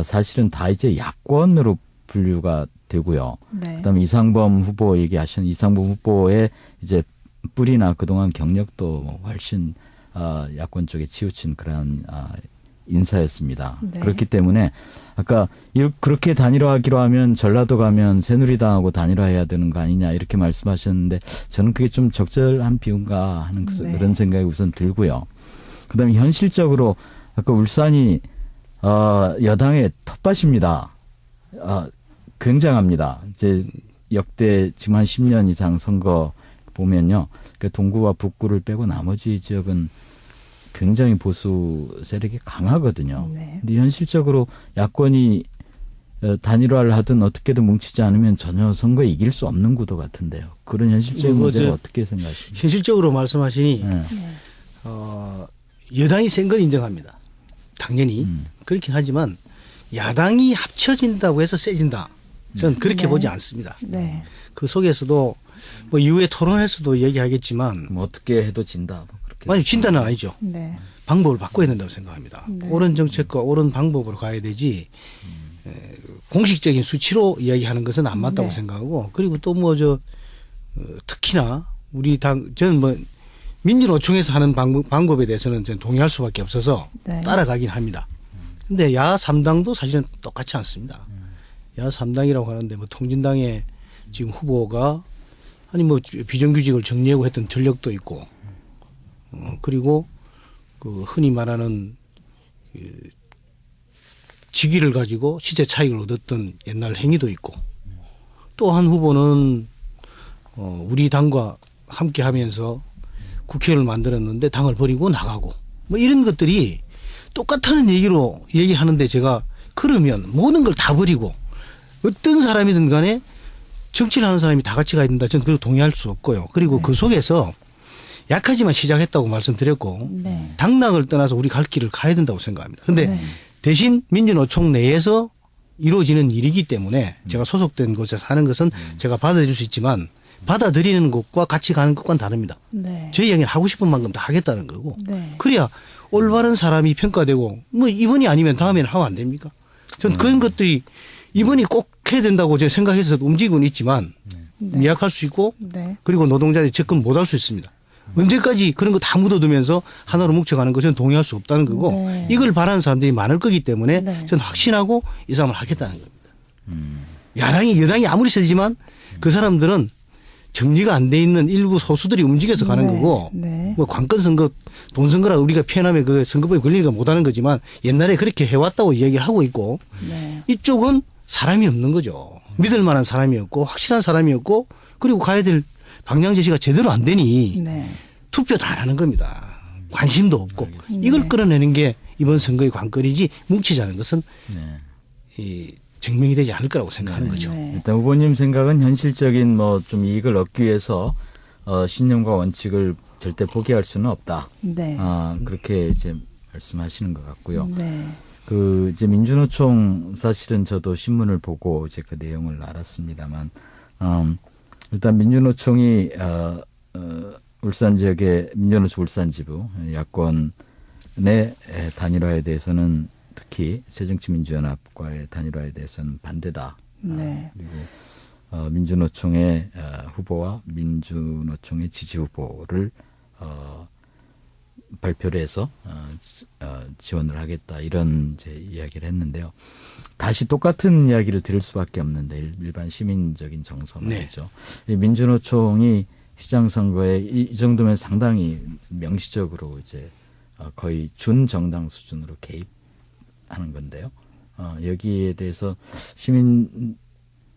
사실은 다 이제 야권으로 분류가 되고요. 네. 그다음에 이상범 후보 얘기하신 이상범 후보의 이제 뿌리나 그동안 경력도 훨씬 야권 쪽에 치우친 그러한 인사였습니다. 네. 그렇기 때문에 아까 그렇게 단일화하기로 하면 전라도 가면 새누리당하고 단일화해야 되는 거 아니냐 이렇게 말씀하셨는데 저는 그게 좀 적절한 비유인가 하는 네. 그런 생각이 우선 들고요. 그다음에 현실적으로 아까 울산이 여당의 텃밭입니다. 굉장합니다. 이제 역대 지금 한 10년 이상 선거 보면요. 그 동구와 북구를 빼고 나머지 지역은 굉장히 보수 세력이 강하거든요. 네. 근데 현실적으로 야권이 단일화를 하든 어떻게든 뭉치지 않으면 전혀 선거에 이길 수 없는 구도 같은데요. 그런 현실적인 문제를 어떻게 생각하십니까? 현실적으로 말씀하시니 네. 여당이 센 건 인정합니다. 당연히 그렇긴 하지만 야당이 합쳐진다고 해서 세진다. 저는 그렇게 네. 보지 않습니다. 네. 그 속에서도 뭐 이후에 토론에서도 얘기하겠지만 뭐 어떻게 해도 진다. 뭐 그렇게. 아니 진다는 아니죠. 네. 방법을 바꿔야 된다고 생각합니다. 네. 옳은 정책과 옳은 방법으로 가야 되지 공식적인 수치로 이야기하는 것은 안 맞다고 네. 생각하고 그리고 또 특히나 우리 저는 뭐 민주노총에서 하는 방법에 대해서는 저는 동의할 수밖에 없어서 네. 따라가긴 합니다. 근데 야3당도 사실은 똑같지 않습니다. 야3당이라고 하는데 뭐 통진당의 지금 후보가 아니 뭐 비정규직을 정리하고 했던 전력도 있고 그리고 그 흔히 말하는 직위를 가지고 시세 차익을 얻었던 옛날 행위도 있고 또 한 후보는 우리 당과 함께 하면서 국회의원을 만들었는데 당을 버리고 나가고 뭐 이런 것들이 똑같은 얘기로 얘기하는데 제가 그러면 모든 걸 다 버리고 어떤 사람이든 간에 정치를 하는 사람이 다 같이 가야 된다. 저는 그걸 동의할 수 없고요. 그리고 그 속에서 약하지만 시작했다고 말씀드렸고 네. 당락을 떠나서 우리 갈 길을 가야 된다고 생각합니다. 그런데 네. 대신 민주노총 내에서 이루어지는 일이기 때문에 제가 소속된 곳에서 하는 것은 제가 받아들일 수 있지만 받아들이는 것과 같이 가는 것과는 다릅니다. 네. 제 이야기는 하고 싶은 만큼 다 하겠다는 거고 네. 그래야 올바른 사람이 평가되고 뭐 이번이 아니면 다음에는 하면 안 됩니까? 전 그런 것들이 이번이 꼭 해야 된다고 제가 생각해서 움직이고는 있지만 네. 미약할 수 있고 네. 그리고 노동자들이 접근 못할 수 있습니다. 언제까지 그런 거 다 묻어두면서 하나로 뭉쳐가는 것은 동의할 수 없다는 거고 네. 이걸 바라는 사람들이 많을 거기 때문에 네. 저는 확신하고 이 싸움을 하겠다는 겁니다. 야당이 여당이 아무리 세지만 그 사람들은 정리가 안 돼 있는 일부 소수들이 움직여서 가는 네. 거고 네. 뭐 관건 선거 돈 선거라 우리가 표현하면 그 선거법에 걸리니까 못하는 거지만 옛날에 그렇게 해왔다고 이야기를 하고 있고 네. 이쪽은 사람이 없는 거죠. 믿을 만한 사람이 없고 확실한 사람이 없고 그리고 가야 될 방향 제시가 제대로 안 되니 네. 투표도 안 하는 겁니다. 관심도 없고 이걸 끌어내는 게 이번 선거의 관건이지 뭉치자는 것은 네. 이 증명이 되지 않을 거라고 생각하는 거죠. 네. 일단 후보님 생각은 현실적인 뭐 좀 이익을 얻기 위해서 신념과 원칙을 절대 포기할 수는 없다. 네. 그렇게 이제 말씀하시는 것 같고요. 네. 그 이제 민주노총 사실은 저도 신문을 보고 이제 그 내용을 알았습니다만 일단 민주노총이 울산 지역의 민주노총 울산지부 야권의 단일화에 대해서는 특히 새정치민주연합과의 단일화에 대해서는 반대다. 네. 그리고 민주노총의 후보와 민주노총의 지지 후보를 발표를 해서 지원을 하겠다 이런 이제 이야기를 했는데요. 다시 똑같은 이야기를 들을 수밖에 없는데 일반 시민적인 정서 말이죠. 이 민주노총이 시장 선거에 이 정도면 상당히 명시적으로 이제 거의 준정당 수준으로 개입하는 건데요. 여기에 대해서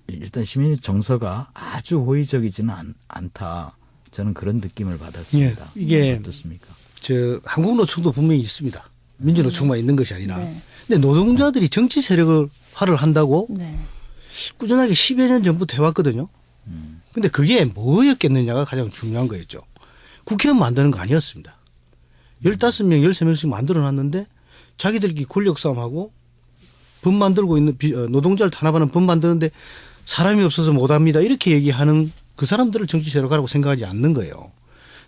일단 시민의 정서가 아주 호의적이지는 않다. 저는 그런 느낌을 받았습니다. 예, 이게 어떻습니까? 한국노총도 분명히 있습니다. 민주노총만 있는 것이 아니라. 네. 근데 노동자들이 정치 세력화를 한다고 네. 꾸준하게 10여 년 전부터 해왔거든요. 근데 그게 뭐였겠느냐가 가장 중요한 거였죠. 국회의원 만드는 거 아니었습니다. 15명, 13명씩 만들어놨는데 자기들끼리 권력 싸움하고 법 만들고 있는 노동자를 탄압하는 법 만드는데 사람이 없어서 못합니다. 이렇게 얘기하는 그 사람들을 정치 세력화라고 생각하지 않는 거예요.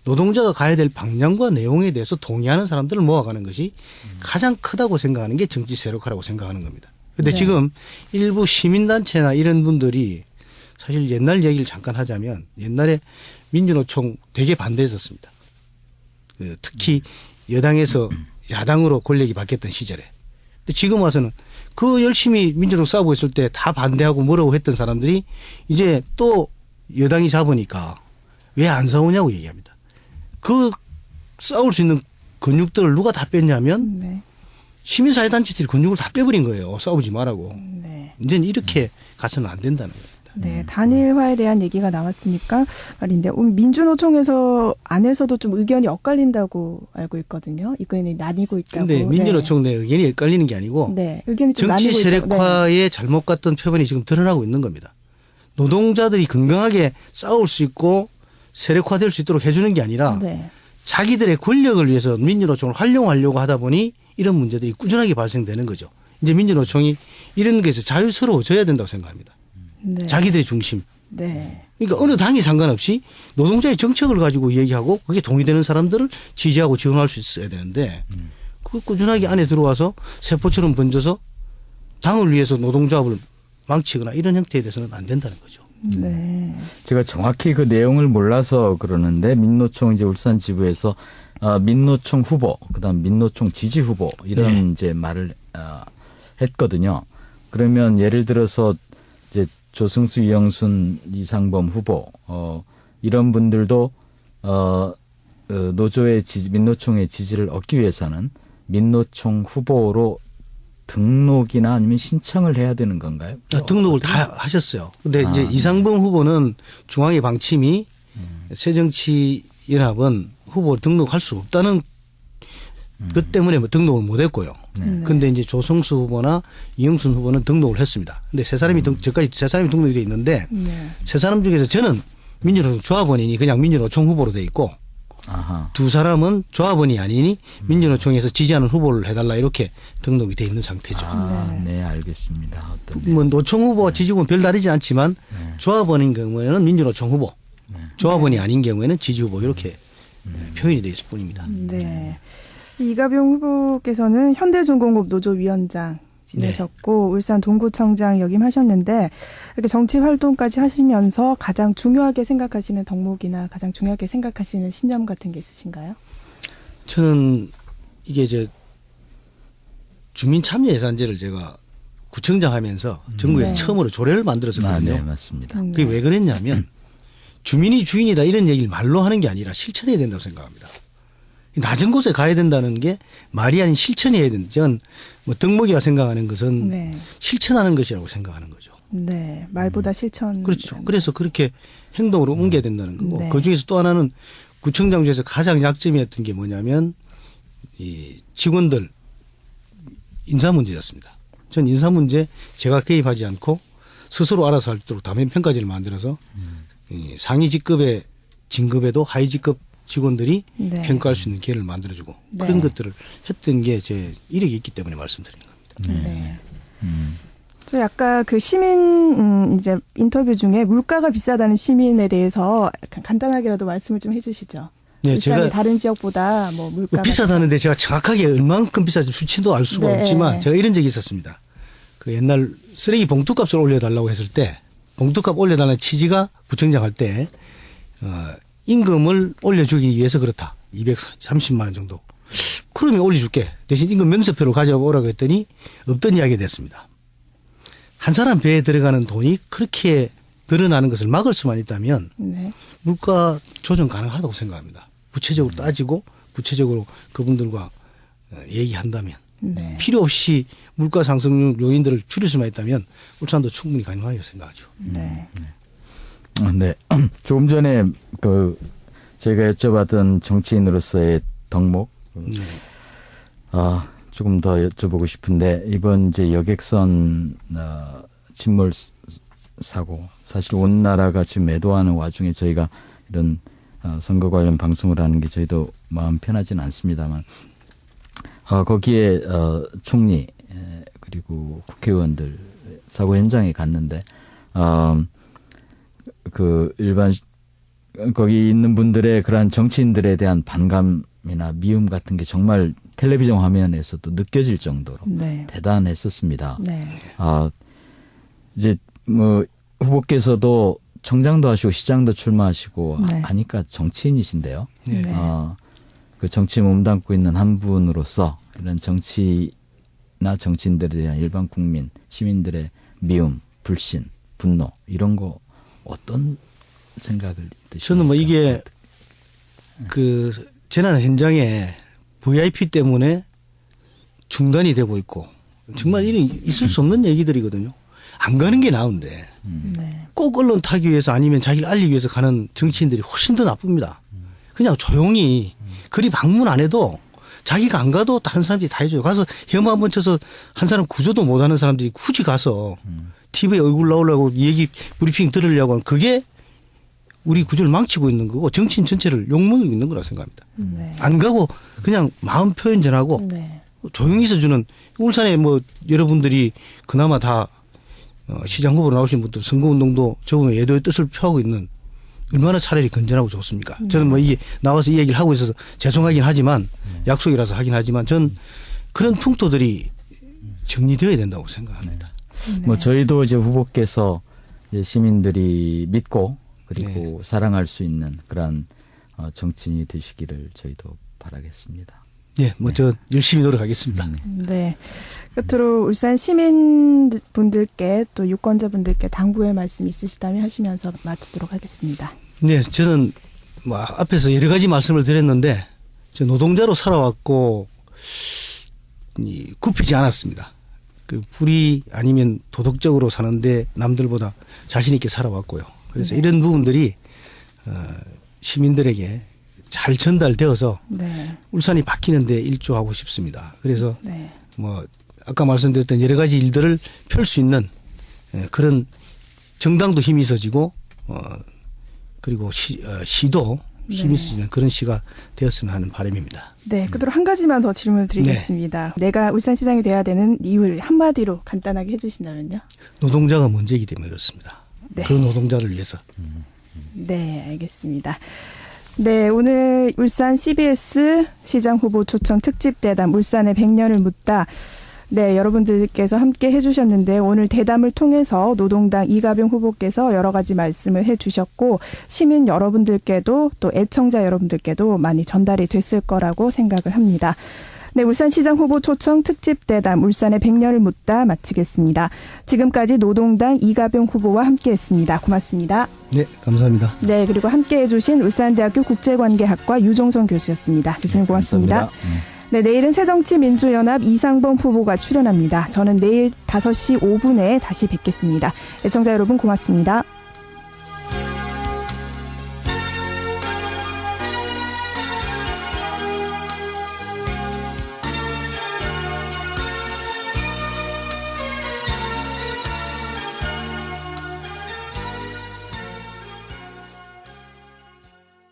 노동자가 가야 될 방향과 내용에 대해서 동의하는 사람들을 모아가는 것이 가장 크다고 생각하는 게 정치 세력화라고 생각하는 겁니다. 그런데 네. 지금 일부 시민단체나 이런 분들이 사실 옛날 얘기를 잠깐 하자면 옛날에 민주노총 되게 반대했었습니다. 특히 여당에서 야당으로 권력이 바뀌었던 시절에. 근데 지금 와서는 그 열심히 민주노총 싸우고 있을 때 다 반대하고 뭐라고 했던 사람들이 이제 또 여당이 잡으니까 왜 안 싸우냐고 얘기합니다. 그 싸울 수 있는 근육들을 누가 다 뺐냐면 네. 시민사회단체들이 근육을 다 빼버린 거예요. 싸우지 말라고. 네. 이제는 이렇게 가서는 안 된다는 겁니다. 네, 단일화에 대한 얘기가 나왔으니까 말인데 민주노총에서 안에서도 좀 의견이 엇갈린다고 알고 있거든요. 의견이 나뉘고 있다고. 근데 민주노총 내 의견이 엇갈리는 게 아니고 네, 의견이 좀 정치 나뉘고 있다고. 세력화에 잘못 갔던 표본이 지금 드러나고 있는 겁니다. 노동자들이 건강하게 싸울 수 있고 세력화될 수 있도록 해주는 게 아니라 네. 자기들의 권력을 위해서 민주노총을 활용하려고 하다 보니 이런 문제들이 꾸준하게 발생되는 거죠. 이제 민주노총이 이런 것에서 자유스러워져야 된다고 생각합니다. 네. 자기들의 중심. 네. 그러니까 어느 당이 상관없이 노동자의 정책을 가지고 얘기하고 그게 동의되는 사람들을 지지하고 지원할 수 있어야 되는데 그 꾸준하게 안에 들어와서 세포처럼 번져서 당을 위해서 노동조합을 망치거나 이런 형태에 대해서는 안 된다는 거죠. 네. 제가 정확히 그 내용을 몰라서 그러는데 민노총 이제 울산 지부에서 민노총 후보, 그다음 민노총 지지 후보 이런 네. 이제 말을 했거든요. 그러면 예를 들어서 이제 조승수, 이영순, 이상범 후보 이런 분들도 노조의 민노총의 지지를 얻기 위해서는 민노총 후보로 등록이나 아니면 신청을 해야 되는 건가요? 등록을 다 하셨어요. 근데 이제 네. 이상범 후보는 중앙의 방침이 새정치연합은 후보 등록할 수 없다는 그 때문에 뭐 등록을 못 했고요. 네. 근데 이제 조성수 후보나 이영순 후보는 등록을 했습니다. 근데 세 사람이 저까지 세 사람이 등록이 돼 있는데 네. 세 사람 중에서 저는 민주노총 조합원이니 그냥 민주노총 후보로 돼 있고 아하. 두 사람은 조합원이 아니니 민주노총에서 지지하는 후보를 해달라 이렇게 등록이 돼 있는 상태죠. 네, 알겠습니다. 어떤 뭐 노총 후보와 지지구는 별 다르지 않지만 조합원인 경우에는 민주노총 후보, 조합원이 아닌 경우에는 지지 후보 이렇게 표현이 돼 있을 뿐입니다. 네. 이가병 후보께서는 현대중공업 노조위원장 지내셨고 울산 동구청장 역임하셨는데 이렇게 정치 활동까지 하시면서 가장 중요하게 생각하시는 덕목이나 가장 중요하게 생각하시는 신념 같은 게 있으신가요? 저는 이게 이제 주민참여예산제를 제가 구청장 하면서 전국에서 네. 처음으로 조례를 네, 만들었었거든요. 맞습니다. 그게 왜 그랬냐면 주민이 주인이다 이런 얘기를 말로 하는 게 아니라 실천해야 된다고 생각합니다. 낮은 곳에 가야 된다는 게 말이 아닌 실천해야 된다. 저는 뭐 덕목이라 생각하는 것은 네. 실천하는 것이라고 생각하는 거죠. 네. 말보다 실천. 그렇죠. 그래서 그렇게 행동으로 옮겨야 된다는 거고 네. 그중에서 또 하나는 구청장 중에서 가장 약점이었던 게 뭐냐면 이 직원들 인사 문제였습니다. 전 인사 문제 제가 개입하지 않고 스스로 알아서 할 수 있도록 다면 평가제를 만들어서 이 상위 직급의 진급에도 하위 직급 직원들이 네. 평가할 수 있는 기회를 만들어주고 네. 그런 것들을 했던 게 제 이력이 있기 때문에 말씀드리는 겁니다. 네. 저 아까 그 시민 이제 인터뷰 중에 물가가 비싸다는 시민에 대해서 약간 간단하게라도 말씀을 좀 해주시죠. 네, 울산이 제가 다른 지역보다 뭐 물가가 비싸다는데 제가 정확하게 얼만큼 비싼지 수치도 알 수가 네. 없지만 제가 이런 적이 있었습니다. 그 옛날 쓰레기 봉투값을 올려달라고 했을 때 봉투값 올려달라는 취지가 구청장 할 때 임금을 올려주기 위해서 그렇다. 230만 원 정도. 그러면 올려줄게. 대신 임금 명세표를 가져오라고 했더니 없던 이야기가 됐습니다. 한 사람 배에 들어가는 돈이 그렇게 늘어나는 것을 막을 수만 있다면 네. 물가 조정 가능하다고 생각합니다. 구체적으로 따지고 구체적으로 그분들과 얘기한다면 네. 필요 없이 물가 상승 요인들을 줄일 수만 있다면 울산도 충분히 가능하다고 생각하죠. 네. 네. 조금 전에 그 제가 여쭤봤던 정치인으로서의 덕목 조금 더 여쭤보고 싶은데 이번 이제 여객선 침몰 사고 사실 온 나라가 지금 애도하는 와중에 저희가 이런 선거 관련 방송을 하는 게 저희도 마음 편하지는 않습니다만 거기에 총리 그리고 국회의원들 사고 현장에 갔는데 그 일반 거기 있는 분들의 그러한 정치인들에 대한 반감이나 미움 같은 게 정말 텔레비전 화면에서도 느껴질 정도로 네. 대단했었습니다. 네. 이제 뭐 후보께서도 청장도 하시고 시장도 출마하시고 네. 하니까 정치인이신데요. 네. 그 정치에 몸담고 있는 한 분으로서 이런 정치나 정치인들에 대한 일반 국민, 시민들의 미움, 불신, 분노 이런 거 어떤 생각을 드십니까? 저는 뭐 이게 그 재난 현장에 VIP 때문에 중단이 되고 있고 정말 이런 있을 수 없는 얘기들이거든요. 안 가는 게 나은데 네. 꼭 언론 타기 위해서 아니면 자기를 알리기 위해서 가는 정치인들이 훨씬 더 나쁩니다. 그냥 조용히 그리 방문 안 해도 자기가 안 가도 다른 사람들이 다 해줘요. 가서 혐오 한번 쳐서 한 사람 구조도 못하는 사람들이 굳이 가서 TV에 얼굴 나오려고 얘기 브리핑 들으려고 하는 그게 우리 구조를 망치고 있는 거고 정치인 전체를 욕먹이고 있는 거라 생각합니다. 네. 안 가고 그냥 마음 표현 전하고 네. 조용히 있어주는 울산에 뭐 여러분들이 그나마 다 시장 후보로 나오신 분들 선거운동도 적으면 예도의 뜻을 표하고 있는 얼마나 차라리 건전하고 좋습니까? 저는 뭐 이게 나와서 이 얘기를 하고 있어서 죄송하긴 하지만 약속이라서 하긴 하지만 전 그런 풍토들이 정리되어야 된다고 생각합니다. 뭐 저희도 이제 후보께서 이제 시민들이 믿고 그리고 사랑할 수 있는 그런 정치인이 되시기를 저희도 바라겠습니다. 예, 뭐 저 열심히 노력하겠습니다. 네. 끝으로 울산 시민분들께 또 유권자분들께 당부의 말씀 있으시다면 하시면서 마치도록 하겠습니다. 네, 저는 뭐 앞에서 여러 가지 말씀을 드렸는데 저 노동자로 살아왔고 굽히지 않았습니다. 그 불의 아니면 도덕적으로 사는데 남들보다 자신 있게 살아왔고요. 그래서 네. 이런 부분들이 시민들에게 잘 전달되어서 네. 울산이 바뀌는데 일조하고 싶습니다. 그래서 네. 뭐 아까 말씀드렸던 여러 가지 일들을 펼 수 있는 그런 정당도 힘이 있어지고 그리고 시도 힘이 있어지는 그런 시가 되었으면 하는 바람입니다. 네, 끝으로 한 가지만 더 질문을 드리겠습니다. 내가 울산시장이 돼야 되는 이유를 한마디로 간단하게 해주신다면요? 노동자가 문제이기 때문에 그렇습니다. 네. 그 노동자를 위해서. 네, 알겠습니다. 네, 오늘 울산 CBS 시장 후보 초청 특집 대담 울산의 100년을 묻다. 네, 여러분들께서 함께 해주셨는데 오늘 대담을 통해서 노동당 이가병 후보께서 여러 가지 말씀을 해주셨고 시민 여러분들께도 또 애청자 여러분들께도 많이 전달이 됐을 거라고 생각을 합니다. 네, 울산시장 후보 초청 특집 대담 울산의 100년을 묻다 마치겠습니다. 지금까지 노동당 이가병 후보와 함께했습니다. 고맙습니다. 네, 감사합니다. 네, 그리고 함께해 주신 울산대학교 국제관계학과 유종선 교수였습니다. 교수님 고맙습니다. 감사합니다. 네, 내일은 새정치민주연합 이상범 후보가 출연합니다. 저는 내일 5시 5분에 다시 뵙겠습니다. 애청자 여러분 고맙습니다.